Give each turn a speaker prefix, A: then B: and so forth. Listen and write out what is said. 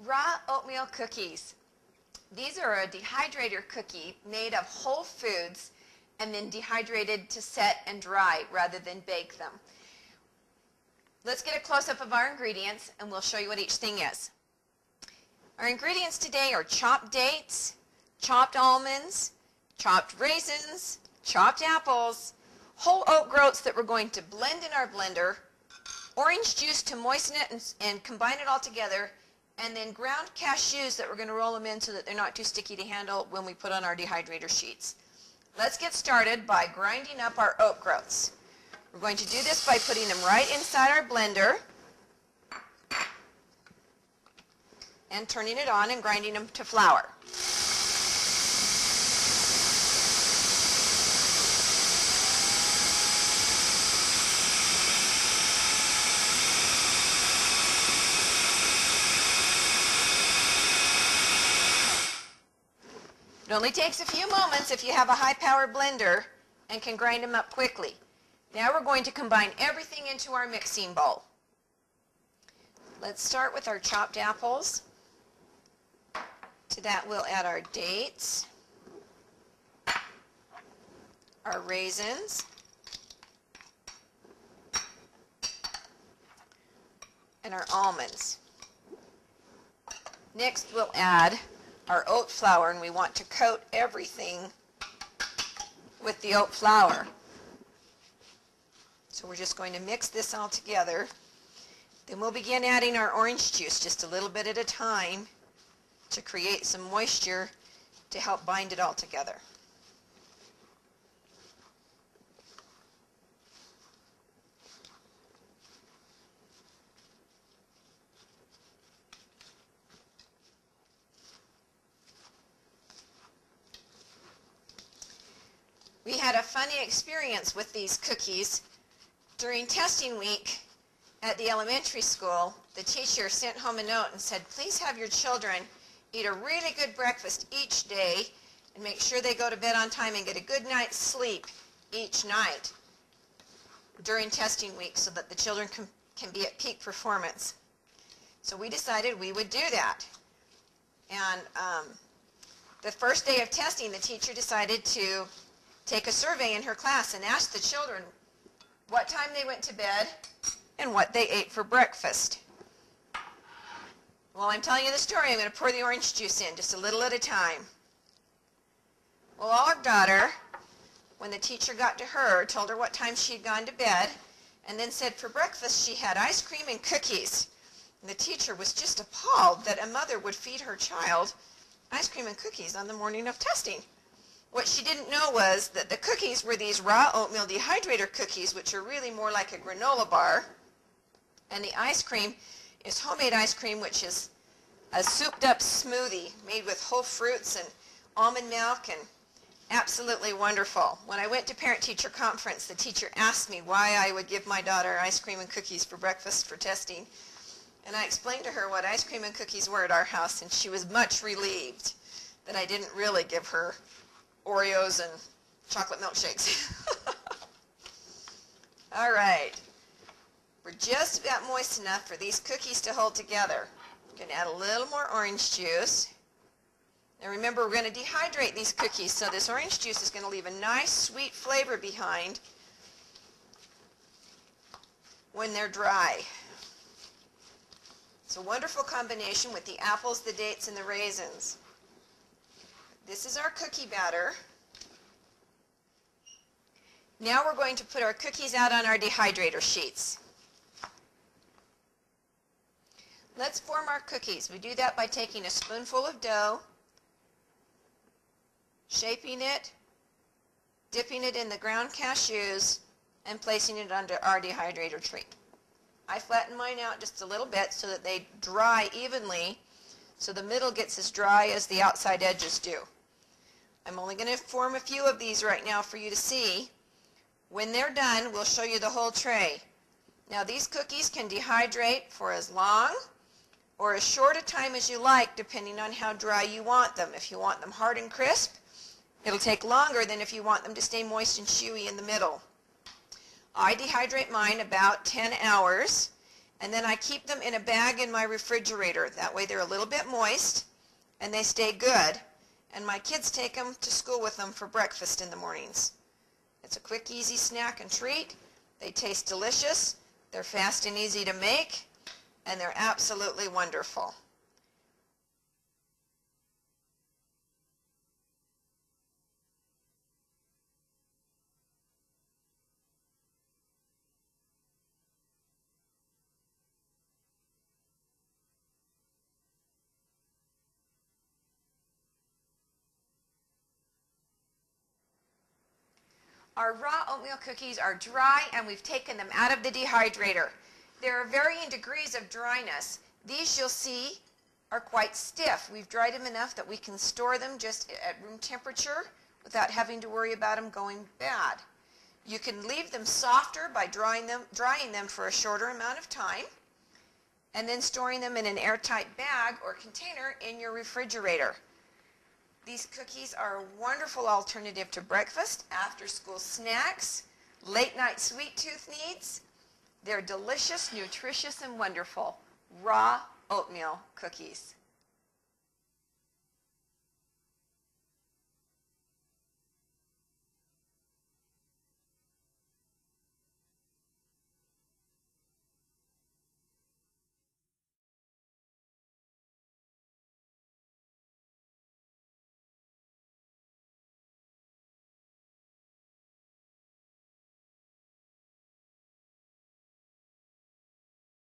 A: raw oatmeal cookies. These are a dehydrator cookie made of whole foods and then dehydrated to set and dry rather than bake them. Let's get a close-up of our ingredients and we'll show you what each thing is. Our ingredients today are chopped dates, chopped almonds, chopped raisins, chopped apples, whole oat groats that we're going to blend in our blender, orange juice to moisten it and combine it all together, and then ground cashews that we're going to roll them in so that they're not too sticky to handle when we put on our dehydrator sheets. Let's get started by grinding up our oat groats. We're going to do this by putting them right inside our blender and turning it on and grinding them to flour. It only takes a few moments if you have a high-powered blender and can grind them up quickly. Now we're going to combine everything into our mixing bowl. Let's start with our chopped apples. To that we'll add our dates, our raisins, and our almonds. Next we'll add our oat flour, and we want to coat everything with the oat flour. So we're just going to mix this all together. Then we'll begin adding our orange juice just a little bit at a time to create some moisture to help bind it all together. We had a funny experience with these cookies. During testing week at the elementary school, the teacher sent home a note and said, please have your children eat a really good breakfast each day and make sure they go to bed on time and get a good night's sleep each night during testing week so that the children can be at peak performance. So we decided we would do that. And the first day of testing, the teacher decided to take a survey in her class and ask the children what time they went to bed and what they ate for breakfast. While I'm telling you the story, I'm going to pour the orange juice in just a little at a time. Well, our daughter, when the teacher got to her, told her what time she'd gone to bed, and then said for breakfast she had ice cream and cookies. And the teacher was just appalled that a mother would feed her child ice cream and cookies on the morning of testing. What she didn't know was that the cookies were these raw oatmeal dehydrator cookies, which are really more like a granola bar, and the ice cream is homemade ice cream, which is a souped up smoothie made with whole fruits and almond milk, and absolutely wonderful. When I went to parent-teacher conference, the teacher asked me why I would give my daughter ice cream and cookies for breakfast for testing, and I explained to her what ice cream and cookies were at our house, and she was much relieved that I didn't really give her Oreos and chocolate milkshakes. All right. We're just about moist enough for these cookies to hold together. I'm going to add a little more orange juice. Now remember, we're going to dehydrate these cookies, so this orange juice is going to leave a nice sweet flavor behind when they're dry. It's a wonderful combination with the apples, the dates, and the raisins. This is our cookie batter. Now we're going to put our cookies out on our dehydrator sheets. Let's form our cookies. We do that by taking a spoonful of dough, shaping it, dipping it in the ground cashews, and placing it under our dehydrator sheet. I flatten mine out just a little bit so that they dry evenly, so the middle gets as dry as the outside edges do. I'm only going to form a few of these right now for you to see. When they're done, we'll show you the whole tray. Now these cookies can dehydrate for as long or as short a time as you like, depending on how dry you want them. If you want them hard and crisp, it'll take longer than if you want them to stay moist and chewy in the middle. I dehydrate mine about 10 hours, And then I keep them in a bag in my refrigerator. That way they're a little bit moist and they stay good. And my kids take them to school with them for breakfast in the mornings. It's a quick, easy snack and treat. They taste delicious. They're fast and easy to make, and they're absolutely wonderful. Our raw oatmeal cookies are dry and we've taken them out of the dehydrator. There are varying degrees of dryness. These you'll see are quite stiff. We've dried them enough that we can store them just at room temperature without having to worry about them going bad. You can leave them softer by drying them for a shorter amount of time and then storing them in an airtight bag or container in your refrigerator. These cookies are a wonderful alternative to breakfast, after-school snacks, late-night sweet tooth needs. They're delicious, nutritious, and wonderful. Raw oatmeal cookies.